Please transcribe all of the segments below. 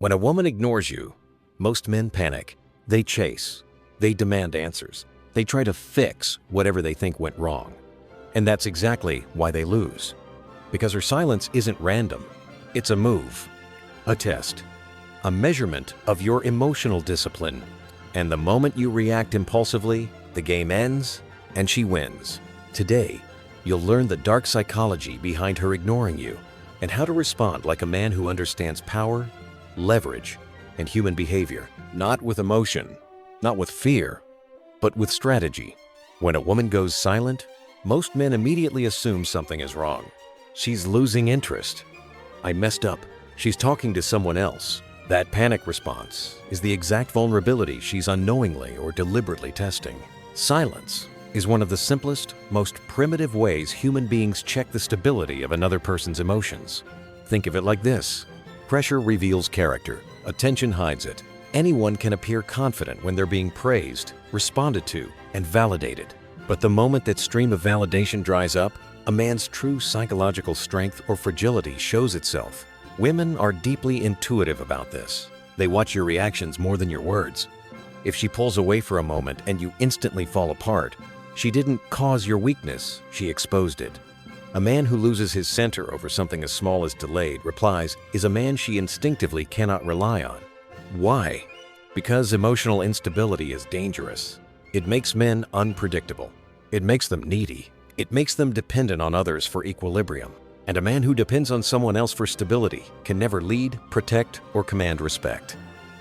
When a woman ignores you, most men panic. They chase. They demand answers. They try to fix whatever they think went wrong. And that's exactly why they lose. Because her silence isn't random. It's a move, a test, a measurement of your emotional discipline. And the moment you react impulsively, the game ends and she wins. Today, you'll learn the dark psychology behind her ignoring you and how to respond like a man who understands power, leverage, and human behavior. Not with emotion, not with fear, but with strategy. When a woman goes silent, most men immediately assume something is wrong. She's losing interest. I messed up. She's talking to someone else. That panic response is the exact vulnerability she's unknowingly or deliberately testing. Silence is one of the simplest, most primitive ways human beings check the stability of another person's emotions. Think of it like this. Pressure reveals character. Attention hides it. Anyone can appear confident when they're being praised, responded to, and validated. But the moment that stream of validation dries up, a man's true psychological strength or fragility shows itself. Women are deeply intuitive about this. They watch your reactions more than your words. If she pulls away for a moment and you instantly fall apart, she didn't cause your weakness, she exposed it. A man who loses his center over something as small as delayed replies is a man she instinctively cannot rely on. Why? Because emotional instability is dangerous. It makes men unpredictable. It makes them needy. It makes them dependent on others for equilibrium. And a man who depends on someone else for stability can never lead, protect, or command respect.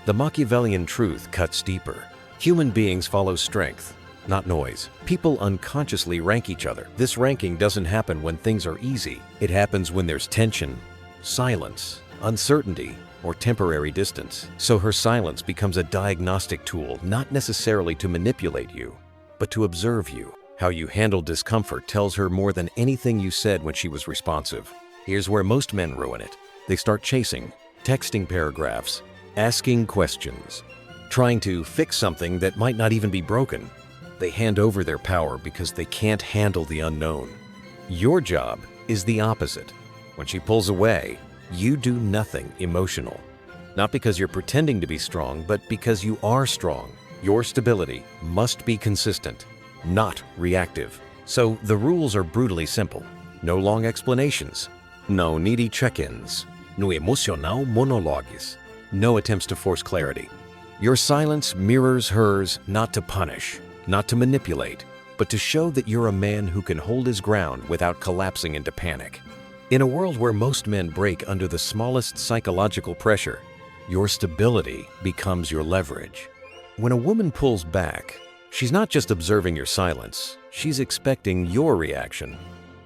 The Machiavellian truth cuts deeper. Human beings follow strength, not noise. People unconsciously rank each other. This ranking doesn't happen when things are easy. It happens when there's tension, silence, uncertainty, or temporary distance. So her silence becomes a diagnostic tool, not necessarily to manipulate you, but to observe you. How you handle discomfort tells her more than anything you said when she was responsive. Here's where most men ruin it. They start chasing, texting paragraphs, asking questions, trying to fix something that might not even be broken. They hand over their power because they can't handle the unknown. Your job is the opposite. When she pulls away, you do nothing emotional. Not because you're pretending to be strong, but because you are strong. Your stability must be consistent, not reactive. So the rules are brutally simple. No long explanations. No needy check-ins. No emotional monologues. No attempts to force clarity. Your silence mirrors hers not to punish, not to manipulate, but to show that you're a man who can hold his ground without collapsing into panic. In a world where most men break under the smallest psychological pressure, your stability becomes your leverage. When a woman pulls back, she's not just observing your silence, she's expecting your reaction.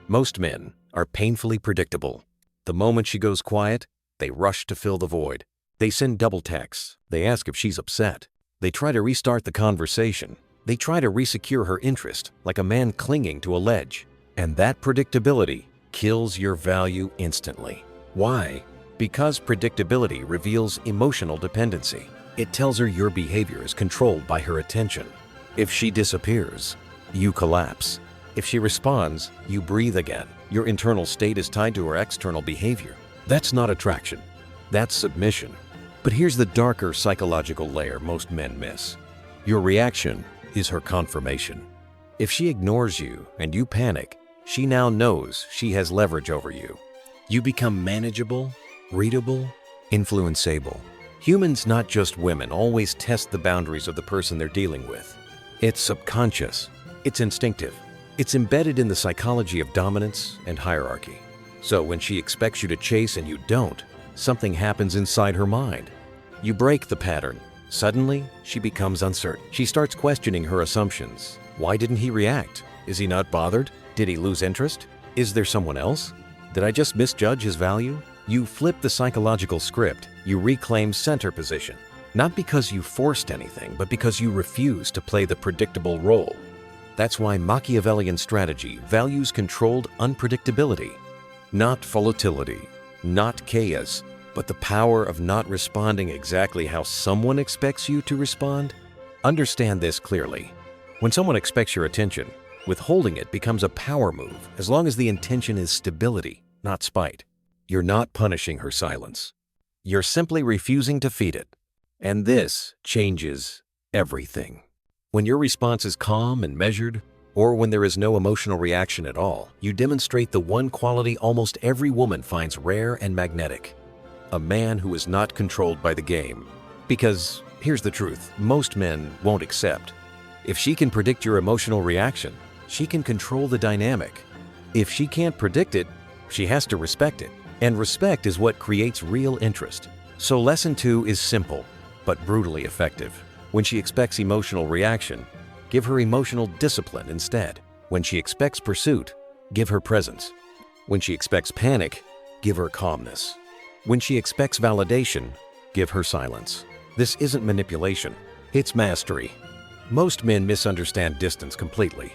Most men are painfully predictable. The moment she goes quiet, they rush to fill the void. They send double texts. They ask if she's upset. They try to restart the conversation. They try to resecure her interest, like a man clinging to a ledge. And that predictability kills your value instantly. Why? Because predictability reveals emotional dependency. It tells her your behavior is controlled by her attention. If she disappears, you collapse. If she responds, you breathe again. Your internal state is tied to her external behavior. That's not attraction. That's submission. But here's the darker psychological layer most men miss. Your reaction is her confirmation. If she ignores you and you panic, she now knows she has leverage over you. You become manageable, readable, influenceable. Humans, not just women, always test the boundaries of the person they're dealing with. It's subconscious. It's instinctive. It's embedded in the psychology of dominance and hierarchy. So when she expects you to chase and you don't, something happens inside her mind. You break the pattern. Suddenly, she becomes uncertain. She starts questioning her assumptions. Why didn't he react? Is he not bothered? Did he lose interest? Is there someone else? Did I just misjudge his value? You flip the psychological script. You reclaim center position. Not because you forced anything, but because you refuse to play the predictable role. That's why Machiavellian strategy values controlled unpredictability. Not volatility, not chaos, but the power of not responding exactly how someone expects you to respond. Understand this clearly. When someone expects your attention, withholding it becomes a power move as long as the intention is stability, not spite. You're not punishing her silence. You're simply refusing to feed it. And this changes everything. When your response is calm and measured, or when there is no emotional reaction at all, you demonstrate the one quality almost every woman finds rare and magnetic: a man who is not controlled by the game. Because here's the truth, most men won't accept. If she can predict your emotional reaction, she can control the dynamic. If she can't predict it, she has to respect it. And respect is what creates real interest. So lesson 2 is simple, but brutally effective. When she expects emotional reaction, give her emotional discipline instead. When she expects pursuit, give her presence. When she expects panic, give her calmness. When she expects validation, give her silence. This isn't manipulation, it's mastery. Most men misunderstand distance completely.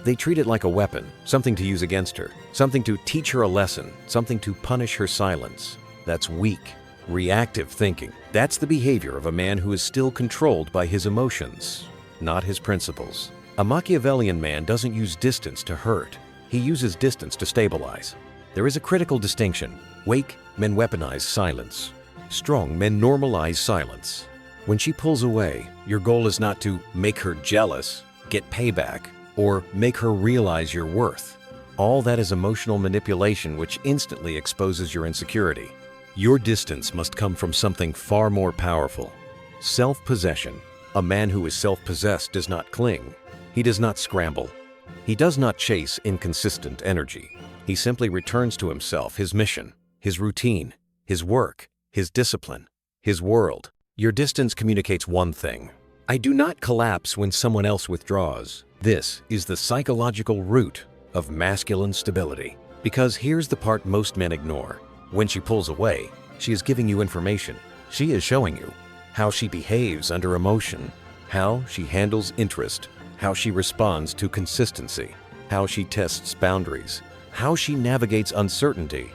They treat it like a weapon, something to use against her, something to teach her a lesson, something to punish her silence. That's weak, reactive thinking. That's the behavior of a man who is still controlled by his emotions, not his principles. A Machiavellian man doesn't use distance to hurt. He uses distance to stabilize. There is a critical distinction. Weak men weaponize silence. Strong men normalize silence. When she pulls away, your goal is not to make her jealous, get payback, or make her realize your worth. All that is emotional manipulation, which instantly exposes your insecurity. Your distance must come from something far more powerful: self-possession. A man who is self-possessed does not cling. He does not scramble. He does not chase inconsistent energy. He simply returns to himself, his mission, his routine, his work, his discipline, his world. Your distance communicates one thing: I do not collapse when someone else withdraws. This is the psychological root of masculine stability. Because here's the part most men ignore. When she pulls away, she is giving you information. She is showing you how she behaves under emotion, how she handles interest, how she responds to consistency, how she tests boundaries, how she navigates uncertainty.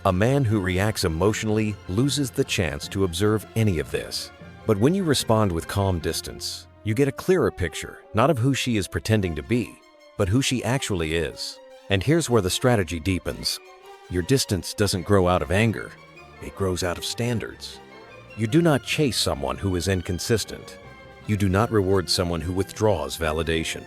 A man who reacts emotionally loses the chance to observe any of this. But when you respond with calm distance, you get a clearer picture, not of who she is pretending to be, but who she actually is. And here's where the strategy deepens. Your distance doesn't grow out of anger. It grows out of standards. You do not chase someone who is inconsistent. You do not reward someone who withdraws validation.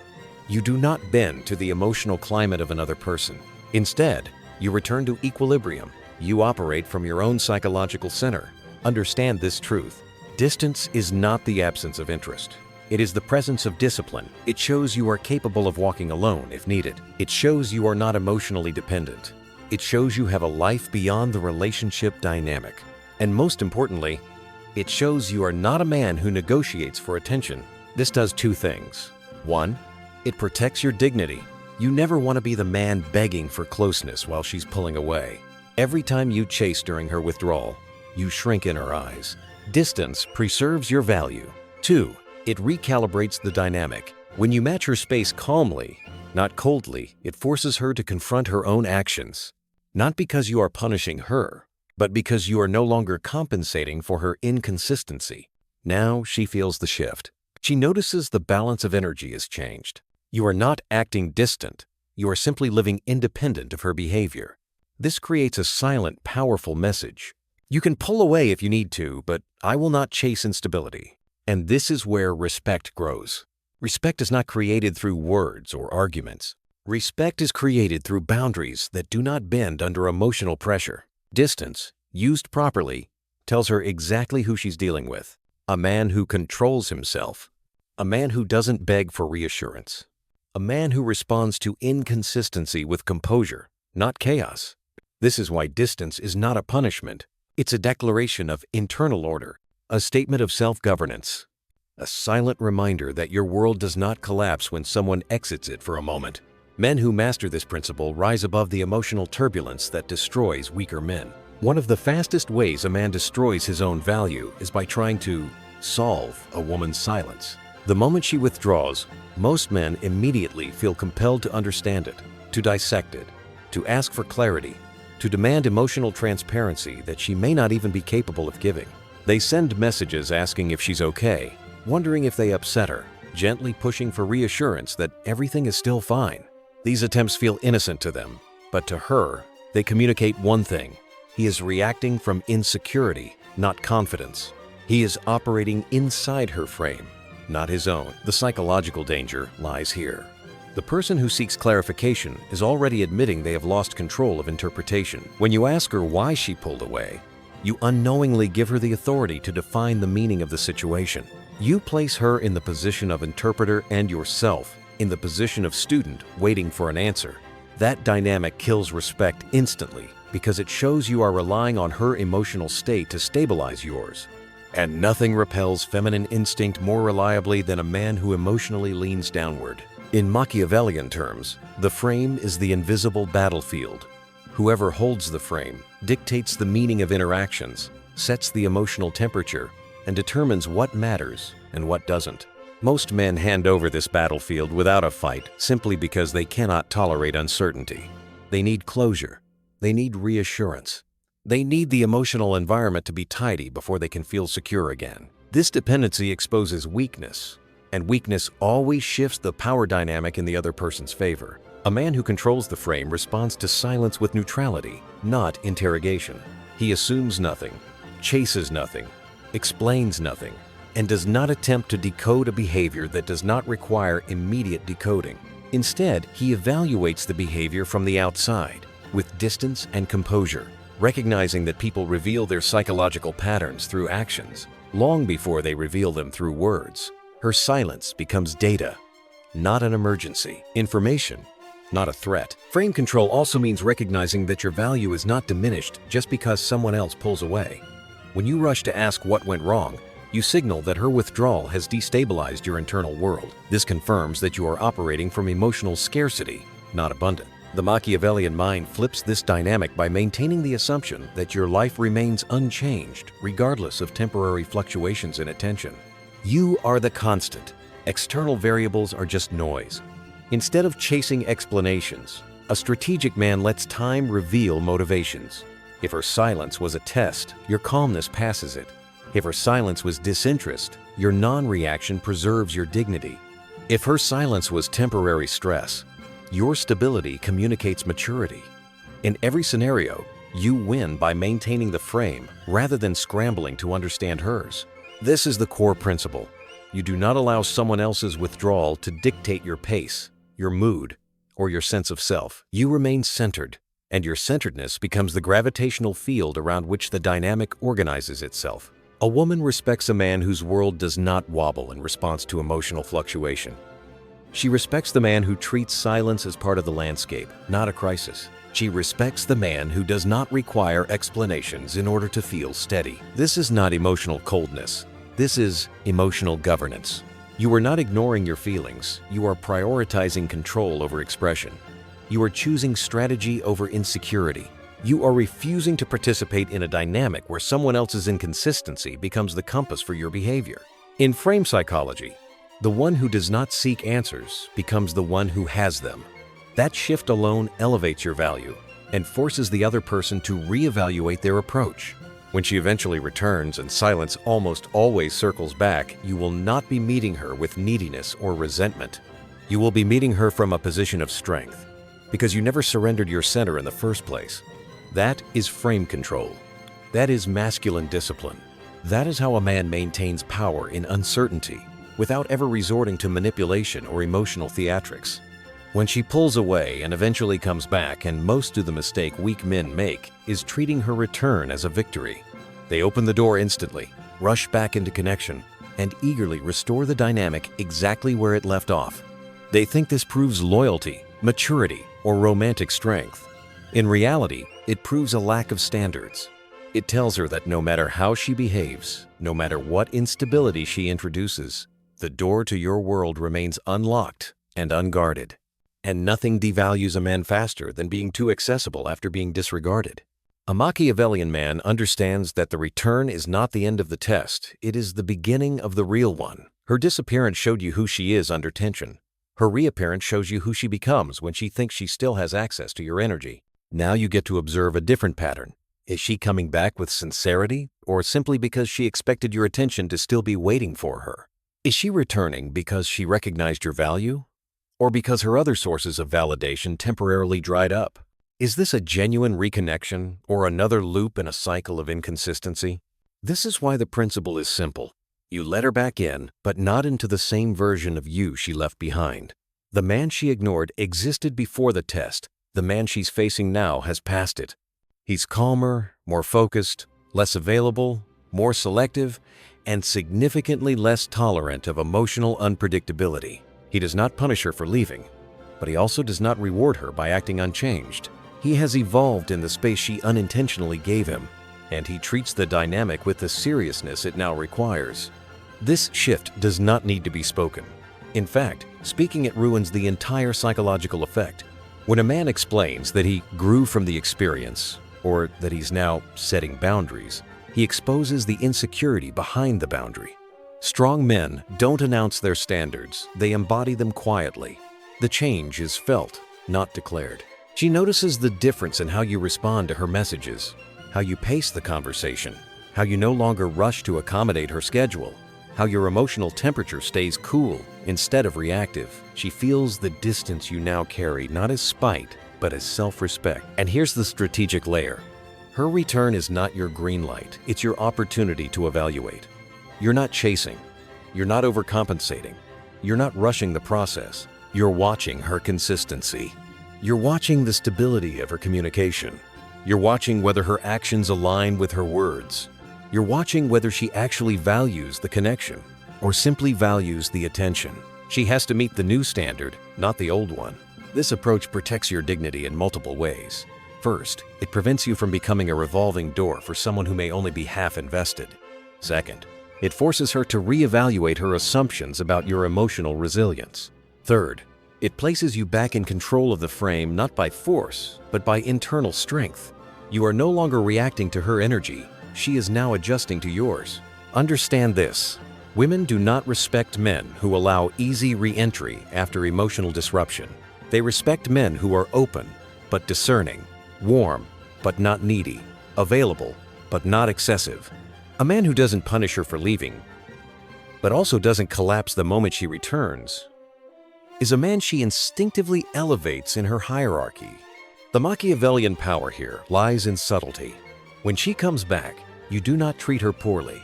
You do not bend to the emotional climate of another person. Instead, you return to equilibrium. You operate from your own psychological center. Understand this truth. Distance is not the absence of interest. It is the presence of discipline. It shows you are capable of walking alone if needed. It shows you are not emotionally dependent. It shows you have a life beyond the relationship dynamic. And most importantly, it shows you are not a man who negotiates for attention. This does two things. One, it protects your dignity. You never want to be the man begging for closeness while she's pulling away. Every time you chase during her withdrawal, you shrink in her eyes. Distance preserves your value. Two, it recalibrates the dynamic. When you match her space calmly, not coldly, it forces her to confront her own actions. Not because you are punishing her, but because you are no longer compensating for her inconsistency. Now she feels the shift. She notices the balance of energy has changed. You are not acting distant. You are simply living independent of her behavior. This creates a silent, powerful message. You can pull away if you need to, but I will not chase instability. And this is where respect grows. Respect is not created through words or arguments. Respect is created through boundaries that do not bend under emotional pressure. Distance, used properly, tells her exactly who she's dealing with. A man who controls himself. A man who doesn't beg for reassurance. A man who responds to inconsistency with composure, not chaos. This is why distance is not a punishment. It's a declaration of internal order, a statement of self-governance, a silent reminder that your world does not collapse when someone exits it for a moment. Men who master this principle rise above the emotional turbulence that destroys weaker men. One of the fastest ways a man destroys his own value is by trying to solve a woman's silence. The moment she withdraws, most men immediately feel compelled to understand it, to dissect it, to ask for clarity, to demand emotional transparency that she may not even be capable of giving. They send messages asking if she's okay, wondering if they upset her, gently pushing for reassurance that everything is still fine. These attempts feel innocent to them, but to her, they communicate one thing: he is reacting from insecurity, not confidence. He is operating inside her frame, not his own. The psychological danger lies here. The person who seeks clarification is already admitting they have lost control of interpretation. When you ask her why she pulled away, you unknowingly give her the authority to define the meaning of the situation. You place her in the position of interpreter and yourself in the position of student waiting for an answer. That dynamic kills respect instantly because it shows you are relying on her emotional state to stabilize yours. And nothing repels feminine instinct more reliably than a man who emotionally leans downward. In Machiavellian terms, the frame is the invisible battlefield. Whoever holds the frame dictates the meaning of interactions, sets the emotional temperature, and determines what matters and what doesn't. Most men hand over this battlefield without a fight simply because they cannot tolerate uncertainty. They need closure. They need reassurance. They need the emotional environment to be tidy before they can feel secure again. This dependency exposes weakness, and weakness always shifts the power dynamic in the other person's favor. A man who controls the frame responds to silence with neutrality, not interrogation. He assumes nothing, chases nothing, explains nothing, and does not attempt to decode a behavior that does not require immediate decoding. Instead, he evaluates the behavior from the outside, with distance and composure, recognizing that people reveal their psychological patterns through actions, long before they reveal them through words. Her silence becomes data, not an emergency. Information, not a threat. Frame control also means recognizing that your value is not diminished just because someone else pulls away. When you rush to ask what went wrong, you signal that her withdrawal has destabilized your internal world. This confirms that you are operating from emotional scarcity, not abundance. The Machiavellian mind flips this dynamic by maintaining the assumption that your life remains unchanged, regardless of temporary fluctuations in attention. You are the constant. External variables are just noise. Instead of chasing explanations, a strategic man lets time reveal motivations. If her silence was a test, your calmness passes it. If her silence was disinterest, your non-reaction preserves your dignity. If her silence was temporary stress, your stability communicates maturity. In every scenario, you win by maintaining the frame rather than scrambling to understand hers. This is the core principle. You do not allow someone else's withdrawal to dictate your pace, your mood, or your sense of self. You remain centered, and your centeredness becomes the gravitational field around which the dynamic organizes itself. A woman respects a man whose world does not wobble in response to emotional fluctuation. She respects the man who treats silence as part of the landscape, not a crisis. She respects the man who does not require explanations in order to feel steady. This is not emotional coldness. This is emotional governance. You are not ignoring your feelings. You are prioritizing control over expression. You are choosing strategy over insecurity. You are refusing to participate in a dynamic where someone else's inconsistency becomes the compass for your behavior. In frame psychology, the one who does not seek answers becomes the one who has them. That shift alone elevates your value and forces the other person to reevaluate their approach. When she eventually returns and silence almost always circles back, you will not be meeting her with neediness or resentment. You will be meeting her from a position of strength, because you never surrendered your center in the first place. That is frame control. That is masculine discipline. That is how a man maintains power in uncertainty, without ever resorting to manipulation or emotional theatrics. When she pulls away and eventually comes back, and most do the mistake weak men make, is treating her return as a victory. They open the door instantly, rush back into connection, and eagerly restore the dynamic exactly where it left off. They think this proves loyalty, maturity, or romantic strength. In reality, it proves a lack of standards. It tells her that no matter how she behaves, no matter what instability she introduces, the door to your world remains unlocked and unguarded. And nothing devalues a man faster than being too accessible after being disregarded. A Machiavellian man understands that the return is not the end of the test, it is the beginning of the real one. Her disappearance showed you who she is under tension. Her reappearance shows you who she becomes when she thinks she still has access to your energy. Now you get to observe a different pattern. Is she coming back with sincerity, or simply because she expected your attention to still be waiting for her? Is she returning because she recognized your value, or because her other sources of validation temporarily dried up? Is this a genuine reconnection or another loop in a cycle of inconsistency? This is why the principle is simple. You let her back in, but not into the same version of you she left behind. The man she ignored existed before the test. The man she's facing now has passed it. He's calmer, more focused, less available, more selective, and significantly less tolerant of emotional unpredictability. He does not punish her for leaving, but he also does not reward her by acting unchanged. He has evolved in the space she unintentionally gave him, and he treats the dynamic with the seriousness it now requires. This shift does not need to be spoken. In fact, speaking it ruins the entire psychological effect. When a man explains that he grew from the experience, or that he's now setting boundaries, he exposes the insecurity behind the boundary. Strong men don't announce their standards, they embody them quietly. The change is felt, not declared. She notices the difference in how you respond to her messages, how you pace the conversation, how you no longer rush to accommodate her schedule, how your emotional temperature stays cool instead of reactive. She feels the distance you now carry, not as spite, but as self-respect. And here's the strategic layer. Her return is not your green light, it's your opportunity to evaluate. You're not chasing, you're not overcompensating, you're not rushing the process. You're watching her consistency. You're watching the stability of her communication. You're watching whether her actions align with her words. You're watching whether she actually values the connection or simply values the attention. She has to meet the new standard, not the old one. This approach protects your dignity in multiple ways. First, it prevents you from becoming a revolving door for someone who may only be half invested. Second, it forces her to reevaluate her assumptions about your emotional resilience. Third, it places you back in control of the frame not by force, but by internal strength. You are no longer reacting to her energy, she is now adjusting to yours. Understand this: women do not respect men who allow easy re-entry after emotional disruption. They respect men who are open, but discerning, warm, but not needy, available, but not excessive. A man who doesn't punish her for leaving, but also doesn't collapse the moment she returns, is a man she instinctively elevates in her hierarchy. The Machiavellian power here lies in subtlety. When she comes back, you do not treat her poorly,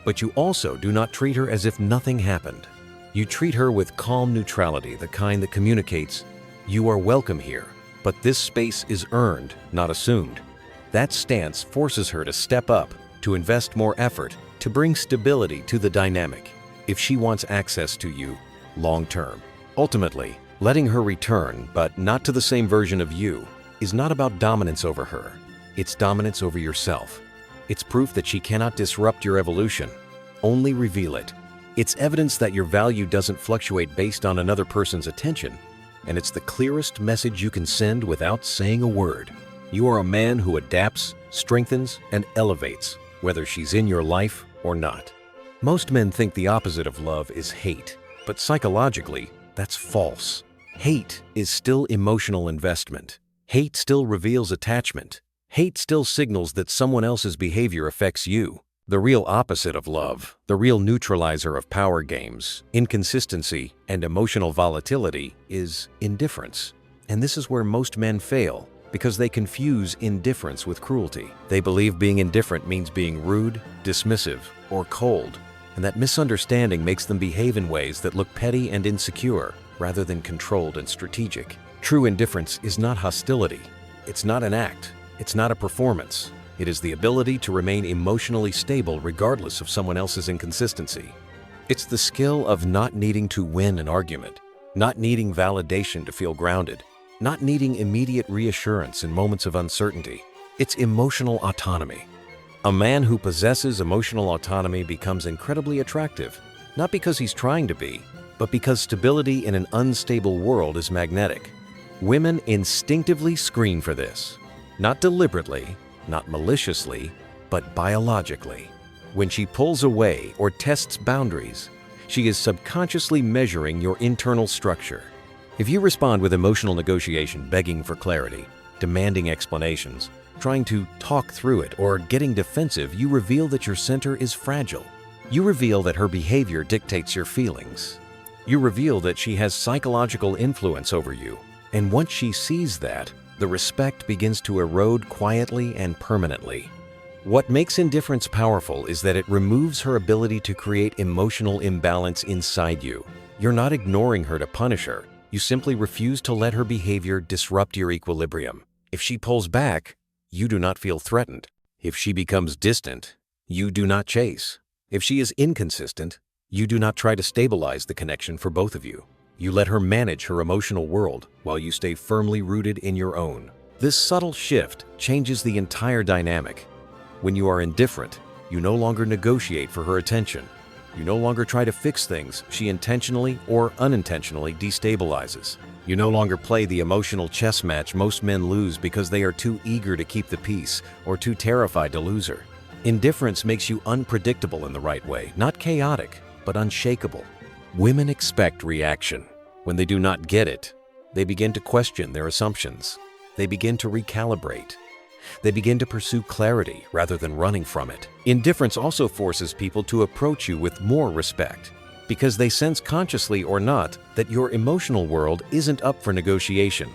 but you also do not treat her as if nothing happened. You treat her with calm neutrality, the kind that communicates, "You are welcome here, but this space is earned, not assumed." That stance forces her to step up, to invest more effort, to bring stability to the dynamic, if she wants access to you long term. Ultimately, letting her return, but not to the same version of you, is not about dominance over her. It's dominance over yourself. It's proof that she cannot disrupt your evolution, only reveal it. It's evidence that your value doesn't fluctuate based on another person's attention, and it's the clearest message you can send without saying a word. You are a man who adapts, strengthens, and elevates, whether she's in your life or not. Most men think the opposite of love is hate, but psychologically, that's false. Hate is still emotional investment. Hate still reveals attachment. Hate still signals that someone else's behavior affects you. The real opposite of love, the real neutralizer of power games, inconsistency, and emotional volatility is indifference. And this is where most men fail, because they confuse indifference with cruelty. They believe being indifferent means being rude, dismissive, or cold, and that misunderstanding makes them behave in ways that look petty and insecure, rather than controlled and strategic. True indifference is not hostility. It's not an act. It's not a performance. It is the ability to remain emotionally stable regardless of someone else's inconsistency. It's the skill of not needing to win an argument, not needing validation to feel grounded, not needing immediate reassurance in moments of uncertainty. It's emotional autonomy. A man who possesses emotional autonomy becomes incredibly attractive, not because he's trying to be, but because stability in an unstable world is magnetic. Women instinctively screen for this, not deliberately, not maliciously, but biologically. When she pulls away or tests boundaries, she is subconsciously measuring your internal structure. If you respond with emotional negotiation, begging for clarity, demanding explanations, trying to talk through it, or getting defensive, you reveal that your center is fragile. You reveal that her behavior dictates your feelings. You reveal that she has psychological influence over you. And once she sees that, the respect begins to erode quietly and permanently. What makes indifference powerful is that it removes her ability to create emotional imbalance inside you. You're not ignoring her to punish her. You simply refuse to let her behavior disrupt your equilibrium. If she pulls back, you do not feel threatened. If she becomes distant, you do not chase. If she is inconsistent, you do not try to stabilize the connection for both of you. You let her manage her emotional world while you stay firmly rooted in your own. This subtle shift changes the entire dynamic. When you are indifferent, you no longer negotiate for her attention. You no longer try to fix things she intentionally or unintentionally destabilizes. You no longer play the emotional chess match most men lose because they are too eager to keep the peace or too terrified to lose her. Indifference makes you unpredictable in the right way, not chaotic, but unshakable. Women expect reaction. When they do not get it, they begin to question their assumptions. They begin to recalibrate. They begin to pursue clarity rather than running from it. Indifference also forces people to approach you with more respect, because they sense consciously or not that your emotional world isn't up for negotiation.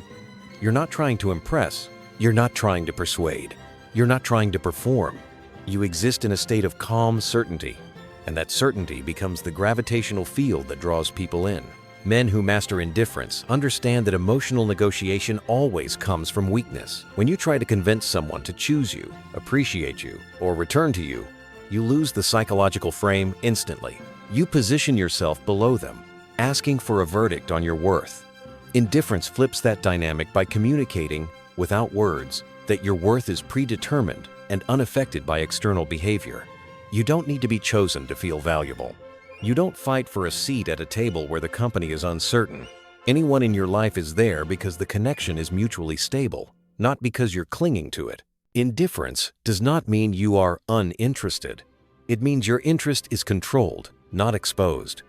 You're not trying to impress. You're not trying to persuade. You're not trying to perform. You exist in a state of calm certainty, and that certainty becomes the gravitational field that draws people in. Men who master indifference understand that emotional negotiation always comes from weakness. When you try to convince someone to choose you, appreciate you, or return to you, you lose the psychological frame instantly. You position yourself below them, asking for a verdict on your worth. Indifference flips that dynamic by communicating, without words, that your worth is predetermined and unaffected by external behavior. You don't need to be chosen to feel valuable. You don't fight for a seat at a table where the company is uncertain. Anyone in your life is there because the connection is mutually stable, not because you're clinging to it. Indifference does not mean you are uninterested. It means your interest is controlled, not exposed.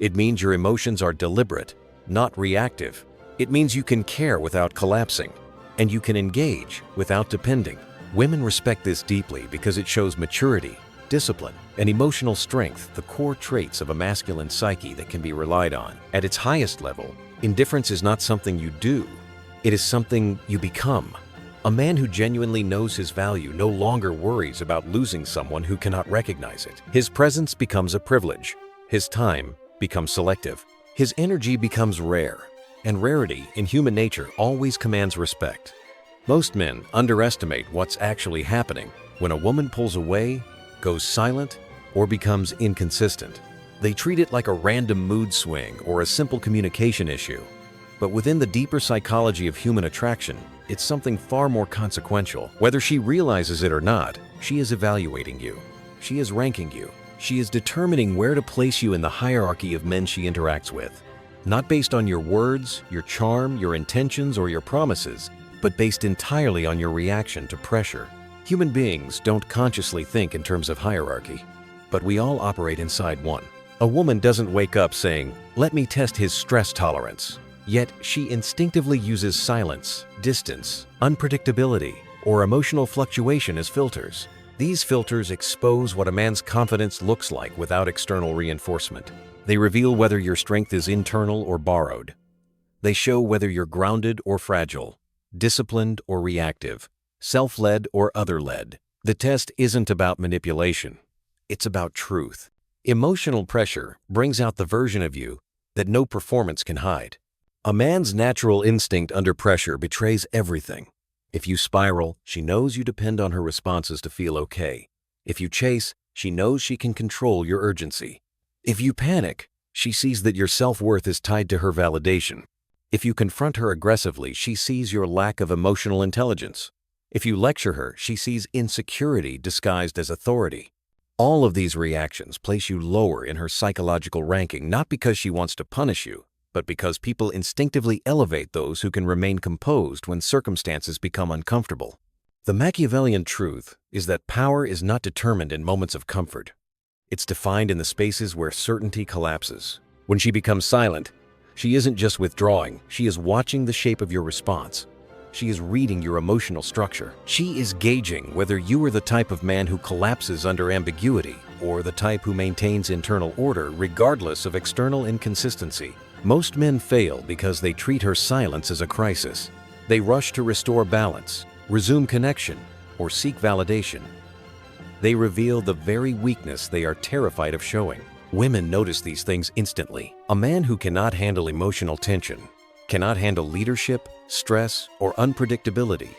It means your emotions are deliberate, not reactive. It means you can care without collapsing, and you can engage without depending. Women respect this deeply because it shows maturity, discipline, and emotional strength, the core traits of a masculine psyche that can be relied on. At its highest level, indifference is not something you do. It is something you become. A man who genuinely knows his value no longer worries about losing someone who cannot recognize it. His presence becomes a privilege. His time becomes selective. His energy becomes rare. And rarity in human nature always commands respect. Most men underestimate what's actually happening when a woman pulls away, goes silent, or becomes inconsistent. They treat it like a random mood swing or a simple communication issue. But within the deeper psychology of human attraction, it's something far more consequential. Whether she realizes it or not, she is evaluating you. She is ranking you. She is determining where to place you in the hierarchy of men she interacts with. Not based on your words, your charm, your intentions, or your promises, but based entirely on your reaction to pressure. Human beings don't consciously think in terms of hierarchy, but we all operate inside one. A woman doesn't wake up saying, "Let me test his stress tolerance." Yet she instinctively uses silence, distance, unpredictability, or emotional fluctuation as filters. These filters expose what a man's confidence looks like without external reinforcement. They reveal whether your strength is internal or borrowed. They show whether you're grounded or fragile, disciplined or reactive, self-led or other-led. The test isn't about manipulation. It's about truth. Emotional pressure brings out the version of you that no performance can hide. A man's natural instinct under pressure betrays everything. If you spiral, she knows you depend on her responses to feel okay. If you chase, she knows she can control your urgency. If you panic, she sees that your self-worth is tied to her validation. If you confront her aggressively, she sees your lack of emotional intelligence. If you lecture her, she sees insecurity disguised as authority. All of these reactions place you lower in her psychological ranking, not because she wants to punish you, but because people instinctively elevate those who can remain composed when circumstances become uncomfortable. The Machiavellian truth is that power is not determined in moments of comfort. It's defined in the spaces where certainty collapses. When she becomes silent, she isn't just withdrawing, she is watching the shape of your response. She is reading your emotional structure. She is gauging whether you are the type of man who collapses under ambiguity or the type who maintains internal order regardless of external inconsistency. Most men fail because they treat her silence as a crisis. They rush to restore balance, resume connection, or seek validation. They reveal the very weakness they are terrified of showing. Women notice these things instantly. A man who cannot handle emotional tension, cannot handle leadership, stress, or unpredictability,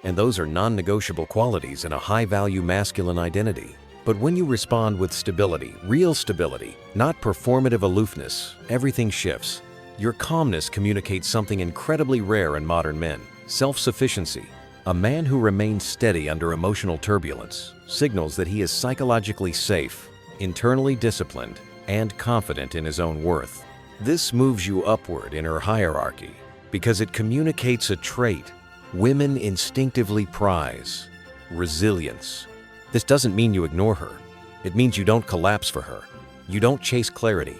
and those are non-negotiable qualities in a high-value masculine identity. But when you respond with stability, real stability, not performative aloofness, everything shifts. Your calmness communicates something incredibly rare in modern men: self-sufficiency. A man who remains steady under emotional turbulence signals that he is psychologically safe, internally disciplined, and confident in his own worth. This moves you upward in her hierarchy because it communicates a trait women instinctively prize: resilience. This doesn't mean you ignore her. It means you don't collapse for her. You don't chase clarity.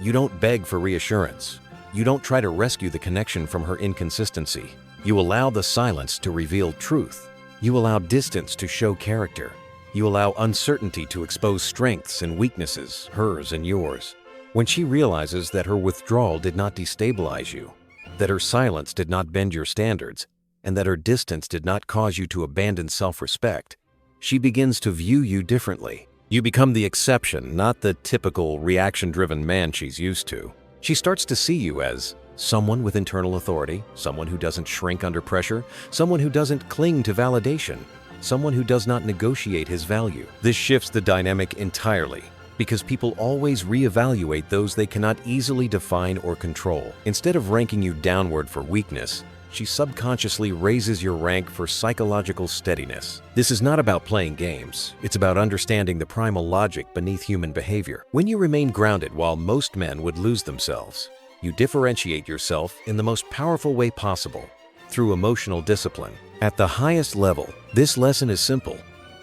You don't beg for reassurance. You don't try to rescue the connection from her inconsistency. You allow the silence to reveal truth. You allow distance to show character. You allow uncertainty to expose strengths and weaknesses, hers and yours. When she realizes that her withdrawal did not destabilize you, that her silence did not bend your standards, and that her distance did not cause you to abandon self-respect, she begins to view you differently. You become the exception, not the typical reaction-driven man she's used to. She starts to see you as someone with internal authority, someone who doesn't shrink under pressure, someone who doesn't cling to validation, someone who does not negotiate his value. This shifts the dynamic entirely, because people always reevaluate those they cannot easily define or control. Instead of ranking you downward for weakness, she subconsciously raises your rank for psychological steadiness. This is not about playing games. It's about understanding the primal logic beneath human behavior. When you remain grounded while most men would lose themselves, you differentiate yourself in the most powerful way possible, through emotional discipline. At the highest level, this lesson is simple.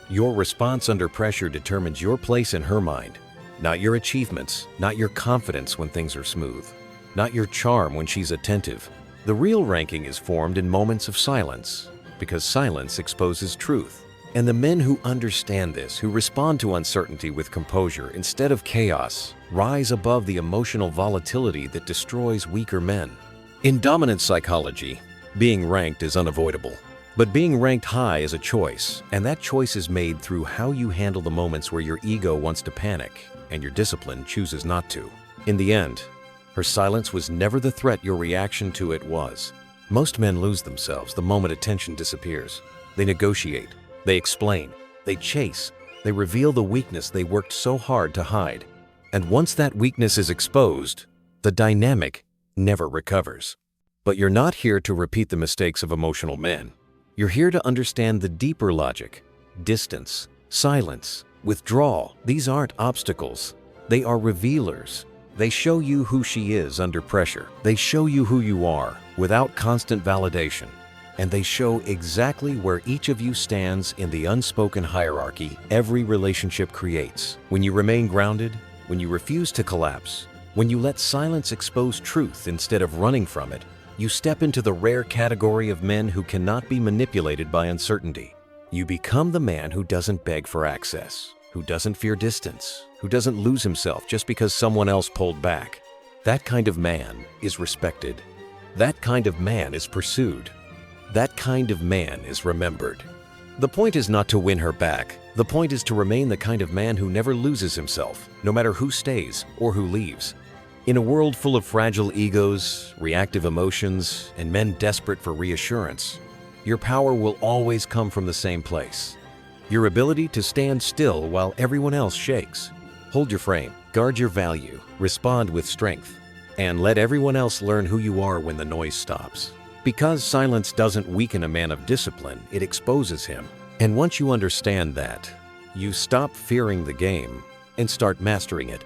Your response under pressure determines your place in her mind, not your achievements, not your confidence when things are smooth, not your charm when she's attentive. The real ranking is formed in moments of silence, because silence exposes truth. And the men who understand this, who respond to uncertainty with composure instead of chaos, rise above the emotional volatility that destroys weaker men. In dominant psychology, being ranked is unavoidable. But being ranked high is a choice, and that choice is made through how you handle the moments where your ego wants to panic and your discipline chooses not to. In the end, her silence was never the threat your reaction to it was. Most men lose themselves the moment attention disappears. They negotiate, they explain, they chase, they reveal the weakness they worked so hard to hide. And once that weakness is exposed, the dynamic never recovers. But you're not here to repeat the mistakes of emotional men. You're here to understand the deeper logic. Distance, silence, withdrawal, these aren't obstacles. They are revealers. They show you who she is under pressure. They show you who you are without constant validation. And they show exactly where each of you stands in the unspoken hierarchy every relationship creates. When you remain grounded, when you refuse to collapse, when you let silence expose truth instead of running from it, you step into the rare category of men who cannot be manipulated by uncertainty. You become the man who doesn't beg for access, who doesn't fear distance, who doesn't lose himself just because someone else pulled back. That kind of man is respected. That kind of man is pursued. That kind of man is remembered. The point is not to win her back. The point is to remain the kind of man who never loses himself, no matter who stays or who leaves. In a world full of fragile egos, reactive emotions, and men desperate for reassurance, your power will always come from the same place. Your ability to stand still while everyone else shakes. Hold your frame, guard your value, respond with strength, and let everyone else learn who you are when the noise stops. Because silence doesn't weaken a man of discipline, it exposes him. And once you understand that, you stop fearing the game and start mastering it.